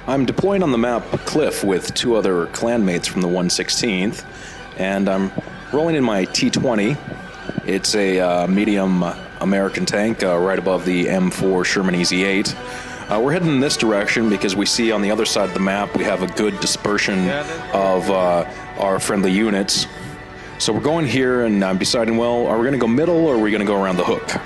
I'm deployed on the map Cliff with two other clanmates from the 116th, and I'm rolling in my T-20. It's a medium American tank right above the M4 Sherman EZ-8. We're heading in this direction because we see on the other side of the map we have a good dispersion of our friendly units. So we're going here, and I'm deciding, well, are we going to go middle or are we going to go around the hook?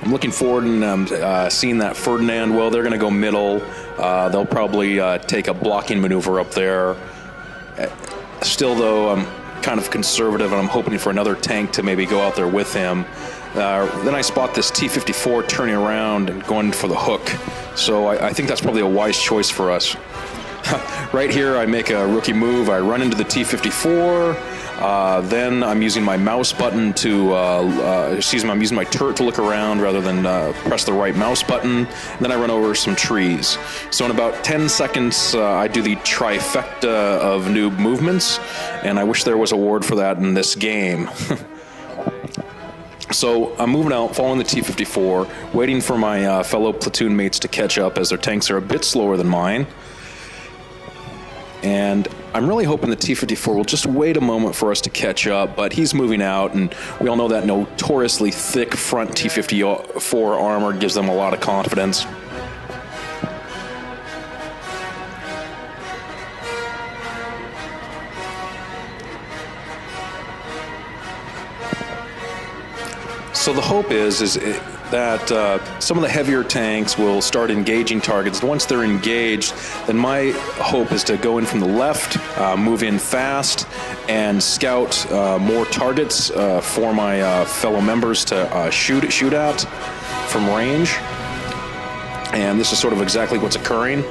I'm looking forward and seeing that Ferdinand, well, they're going to go middle. They'll probably take a blocking maneuver up there. Still, though, I'm kind of conservative, and I'm hoping for another tank to maybe go out there with him. Then I spot this T-54 turning around and going for the hook. So I think that's probably a wise choice for us. Right here, I make a rookie move. I run into the T-54. Then I'm using my mouse button to, I'm using my turret to look around rather than press the right mouse button. And then I run over some trees. So in about 10 seconds, I do the trifecta of noob movements, and I wish there was a word for that in this game. So I'm moving out, following the T-54, waiting for my fellow platoon mates to catch up as their tanks are a bit slower than mine. And I'm really hoping the T-54 will just wait a moment for us to catch up, but he's moving out, and we all know that notoriously thick front T-54 armor gives them a lot of confidence. So the hope is that some of the heavier tanks will start engaging targets. Once they're engaged, then my hope is to go in from the left, move in fast, and scout more targets for my fellow members to shoot at from range. And this is sort of exactly what's occurring.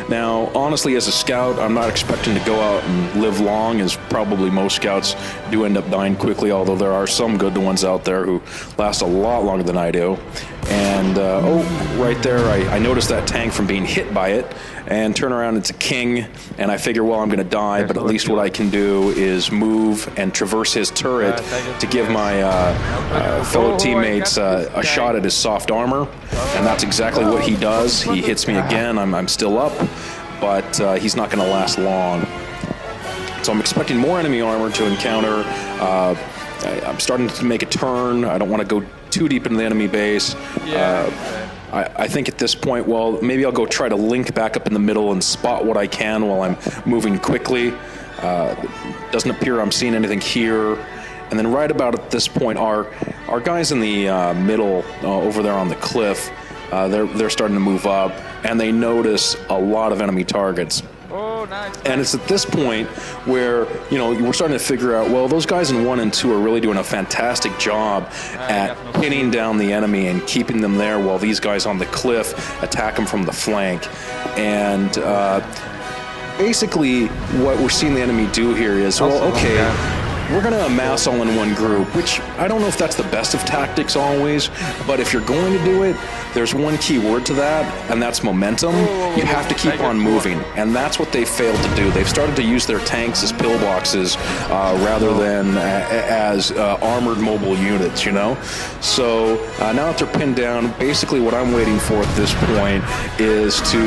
Now, honestly, as a scout, I'm not expecting to go out and live long, as probably most scouts do end up dying quickly, although there are some good ones out there who last a lot longer than I do. And, right there, I noticed that tank from being hit by it, and turn around, it's a king, and I figure, well, I'm going to die, but at least what I can do is move and traverse his turret to give my fellow teammates a shot at his soft armor, and that's exactly what he does. He hits me again, I'm still up, but he's not going to last long. So I'm expecting more enemy armor to encounter. I'm starting to make a turn. I don't want to go too deep into the enemy base. I think at this point, well, maybe I'll go try to link back up in the middle and spot what I can while I'm moving quickly. Doesn't appear I'm seeing anything here. And then right about at this point, our guys in the middle over there on the cliff, they're starting to move up, and they notice a lot of enemy targets. And it's at this point where, we're starting to figure out, well, those guys in 1 and 2 are really doing a fantastic job at pinning down the enemy and keeping them there while these guys on the cliff attack them from the flank. And basically what we're seeing the enemy do here is, well, okay, we're going to amass all in one group, which I don't know if that's the best of tactics always, but if you're going to do it, there's one key word to that, and that's momentum. You have to keep on moving, and that's what they failed to do. They've started to use their tanks as pillboxes rather than as armored mobile units, So now that they're pinned down, basically what I'm waiting for at this point is to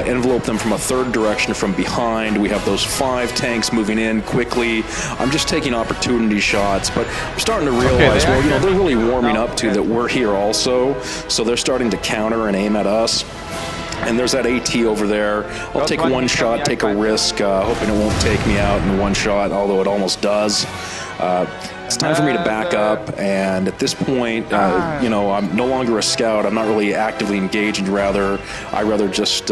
envelope them from a third direction from behind. We have those 5 tanks moving in quickly. I'm just taking opportunity shots, but I'm starting to realize, well, they're really warming up to that we're here also, so they're starting to counter and aim at us. And there's that AT over there. I'll take one shot, take a risk, hoping it won't take me out in one shot, although it almost does. It's time for me to back up, and at this point, I'm no longer a scout. I'm not really actively engaged, I rather just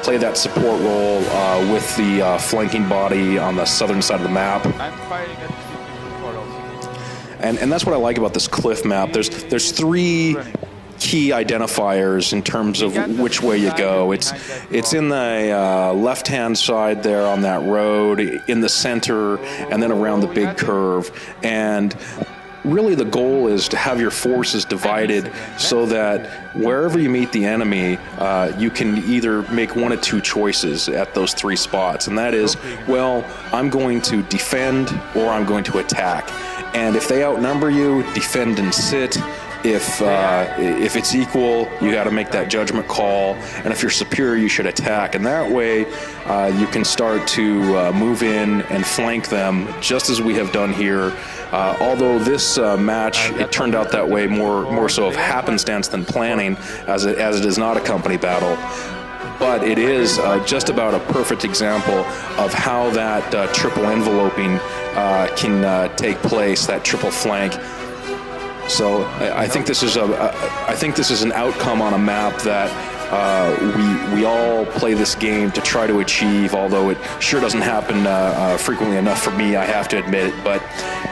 play that support role with the flanking body on the southern side of the map. I'm firing at T-54 also. And that's what I like about this cliff map. There's 3 key identifiers in terms of which way you go. It's in the left-hand side there on that road, in the center, and then around the big curve. And really the goal is to have your forces divided so that wherever you meet the enemy, you can either make one of 2 choices at those 3 spots. And that is, well, I'm going to defend or I'm going to attack. And if they outnumber you, defend and sit, If it's equal, you got to make that judgment call, and if you're superior, you should attack. And that way, you can start to move in and flank them, just as we have done here. Although this match, it turned out that way more so of happenstance than planning, as it is not a company battle. But it is just about a perfect example of how that triple enveloping can take place, that triple flank. So I think this is an outcome on a map that we all play this game to try to achieve. Although it sure doesn't happen frequently enough for me, I have to admit it. But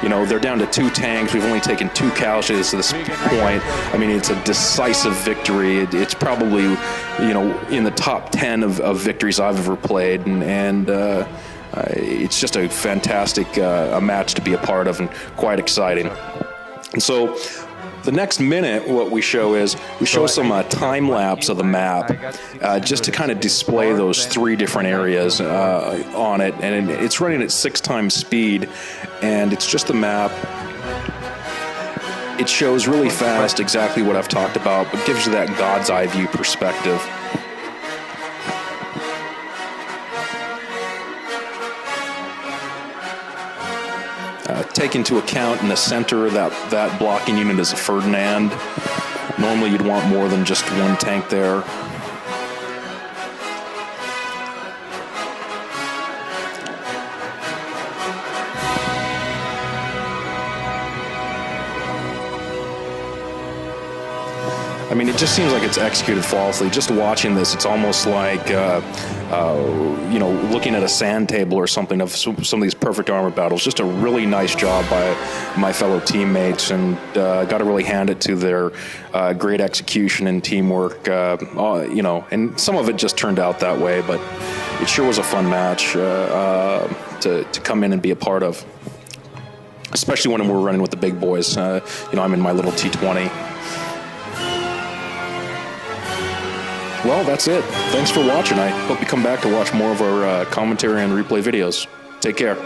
you know, they're down to 2 tanks. We've only taken 2 casualties to this point. I mean, it's a decisive victory. It's probably, you know, in the top 10 of victories I've ever played, and it's just a fantastic a match to be a part of, and quite exciting. And so the next minute, what we show is some time lapse of the map, just to kind of display those 3 different areas on it, and it's running at 6 times speed, and it's just the map. It shows really fast exactly what I've talked about, but gives you that God's eye view perspective. Take into account in the center of that blocking unit is a Ferdinand. Normally you'd want more than just 1 tank there. I mean, it just seems like it's executed flawlessly. Just watching this, it's almost like, you know, looking at a sand table or something of some of these perfect armor battles. Just a really nice job by my fellow teammates, and got to really hand it to their great execution and teamwork. You know, and some of it just turned out that way, but it sure was a fun match to come in and be a part of, especially when we're running with the big boys. You know, I'm in my little T20. Well, that's it. Thanks for watching. I hope you come back to watch more of our commentary and replay videos. Take care.